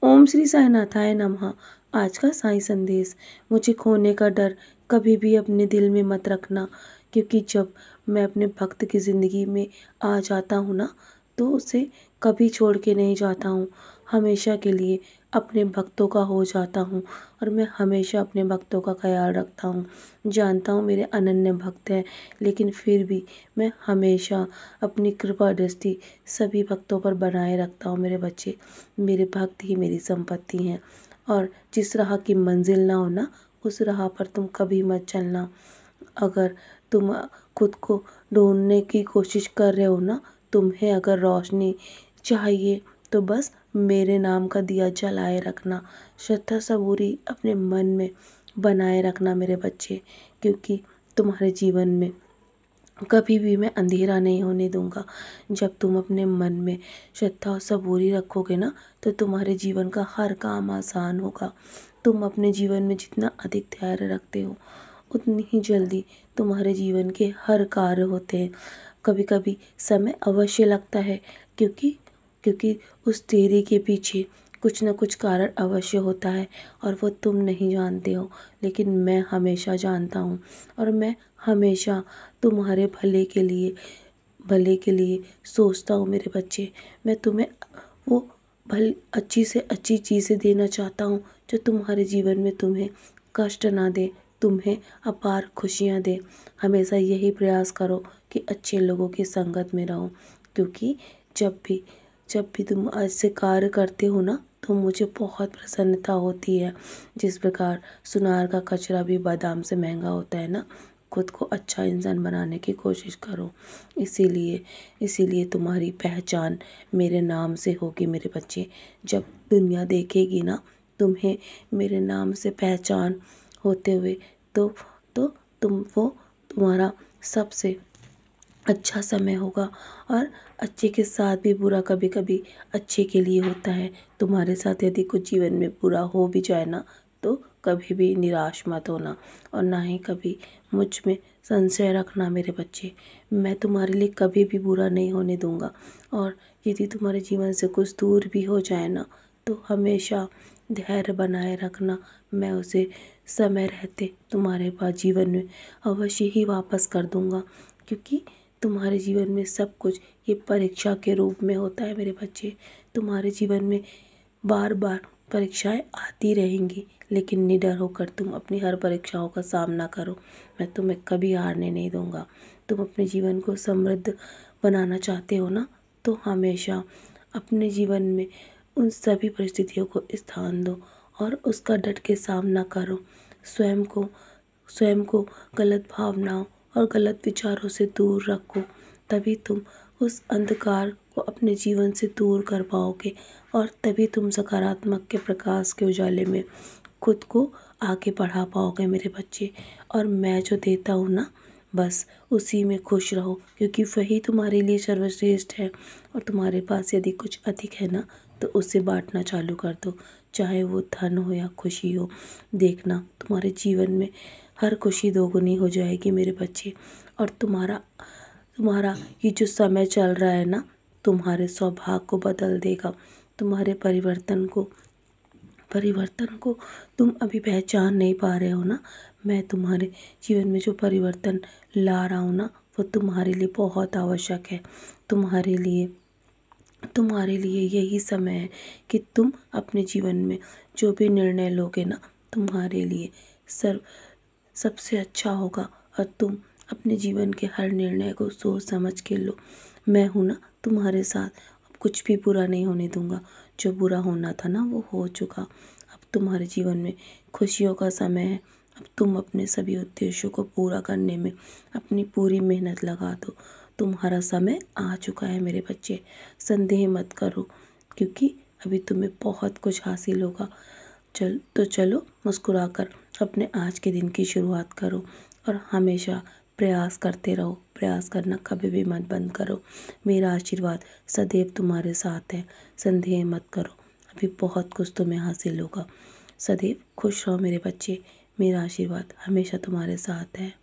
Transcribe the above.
ओम श्री साईनाथाय नमः। आज का साईं संदेश। मुझे खोने का डर कभी भी अपने दिल में मत रखना, क्योंकि जब मैं अपने भक्त की ज़िंदगी में आ जाता हूँ ना, तो उसे कभी छोड़ के नहीं जाता हूँ। हमेशा के लिए अपने भक्तों का हो जाता हूँ और मैं हमेशा अपने भक्तों का ख्याल रखता हूँ। जानता हूँ मेरे अनन्य भक्त हैं, लेकिन फिर भी मैं हमेशा अपनी कृपा दृष्टि सभी भक्तों पर बनाए रखता हूँ। मेरे बच्चे, मेरे भक्त ही मेरी संपत्ति हैं, और जिस राह की मंजिल ना हो ना, उस राह पर तुम कभी मत चलना। अगर तुम खुद को ढूंढने की कोशिश कर रहे हो ना, तुम्हें अगर रोशनी चाहिए तो बस मेरे नाम का दिया जलाए रखना। श्रद्धा सबूरी अपने मन में बनाए रखना मेरे बच्चे, क्योंकि तुम्हारे जीवन में कभी भी मैं अंधेरा नहीं होने दूंगा। जब तुम अपने मन में श्रद्धा और सबूरी रखोगे ना, तो तुम्हारे जीवन का हर काम आसान होगा। तुम अपने जीवन में जितना अधिक धैर्य रखते हो, उतनी ही जल्दी तुम्हारे जीवन के हर कार्य होते हैं। कभी कभी समय अवश्य लगता है, क्योंकि क्योंकि उस देरी के पीछे कुछ न कुछ कारण अवश्य होता है, और वो तुम नहीं जानते हो, लेकिन मैं हमेशा जानता हूँ। और मैं हमेशा तुम्हारे भले के लिए सोचता हूँ मेरे बच्चे। मैं तुम्हें वो अच्छी से अच्छी चीज़ें देना चाहता हूँ, जो तुम्हारे जीवन में तुम्हें कष्ट ना दे, तुम्हें अपार खुशियाँ दे। हमेशा यही प्रयास करो कि अच्छे लोगों की संगत में रहो, क्योंकि जब भी तुम ऐसे कार्य करते हो ना, तो मुझे बहुत प्रसन्नता होती है। जिस प्रकार सुनार का कचरा भी बादाम से महंगा होता है ना, खुद को अच्छा इंसान बनाने की कोशिश करो। इसीलिए तुम्हारी पहचान मेरे नाम से होगी मेरे बच्चे। जब दुनिया देखेगी ना तुम्हें मेरे नाम से पहचान होते हुए, तो तो तुम्हारा सबसे अच्छा समय होगा। और अच्छे के साथ भी बुरा कभी कभी अच्छे के लिए होता है। तुम्हारे साथ यदि कुछ जीवन में बुरा हो भी जाए ना, तो कभी भी निराश मत होना, और ना ही कभी मुझ में संशय रखना मेरे बच्चे। मैं तुम्हारे लिए कभी भी बुरा नहीं होने दूंगा। और यदि तुम्हारे जीवन से कुछ दूर भी हो जाए ना, तो हमेशा धैर्य बनाए रखना। मैं उसे समय रहते तुम्हारे पास जीवन में अवश्य ही वापस कर दूंगा, क्योंकि तुम्हारे जीवन में सब कुछ ये परीक्षा के रूप में होता है मेरे बच्चे। तुम्हारे जीवन में बार बार परीक्षाएं आती रहेंगी, लेकिन निडर होकर तुम अपनी हर परीक्षाओं का सामना करो। मैं तुम्हें कभी हारने नहीं दूंगा। तुम अपने जीवन को समृद्ध बनाना चाहते हो ना, तो हमेशा अपने जीवन में उन सभी परिस्थितियों को स्थान दो और उसका डट के सामना करो। स्वयं को गलत भावनाओं और गलत विचारों से दूर रखो, तभी तुम उस अंधकार को अपने जीवन से दूर कर पाओगे, और तभी तुम सकारात्मक के प्रकाश के उजाले में खुद को आगे बढ़ा पाओगे मेरे बच्चे। और मैं जो देता हूँ ना, बस उसी में खुश रहो, क्योंकि वही तुम्हारे लिए सर्वश्रेष्ठ है। और तुम्हारे पास यदि कुछ अधिक है ना, तो उसे बांटना चालू कर दो, चाहे वो धन हो या खुशी हो। देखना तुम्हारे जीवन में हर खुशी दोगुनी हो जाएगी मेरे बच्चे। और तुम्हारा ये जो समय चल रहा है ना, तुम्हारे स्वभाव को बदल देगा। तुम्हारे परिवर्तन को तुम अभी पहचान नहीं पा रहे हो ना। मैं तुम्हारे जीवन में जो परिवर्तन ला रहा हूँ ना, वो तुम्हारे लिए बहुत आवश्यक है। तुम्हारे लिए यही समय है कि तुम अपने जीवन में जो भी निर्णय लोगे ना, तुम्हारे लिए सबसे अच्छा होगा। और तुम अपने जीवन के हर निर्णय को सोच समझ के लो। मैं हूँ ना तुम्हारे साथ। अब कुछ भी बुरा नहीं होने दूंगा। जो बुरा होना था ना, वो हो चुका। अब तुम्हारे जीवन में खुशियों का समय है। अब तुम अपने सभी उद्देश्यों को पूरा करने में अपनी पूरी मेहनत लगा दो। तुम्हारा समय आ चुका है मेरे बच्चे। संदेह मत करो, क्योंकि अभी तुम्हें बहुत कुछ हासिल होगा। चलो मुस्कुराकर अपने आज के दिन की शुरुआत करो, और हमेशा प्रयास करते रहो। प्रयास करना कभी भी मत बंद करो। मेरा आशीर्वाद सदैव तुम्हारे साथ है। संदेह मत करो, अभी बहुत कुछ तुम्हें हासिल होगा। सदैव खुश रहो मेरे बच्चे। मेरा आशीर्वाद हमेशा तुम्हारे साथ है।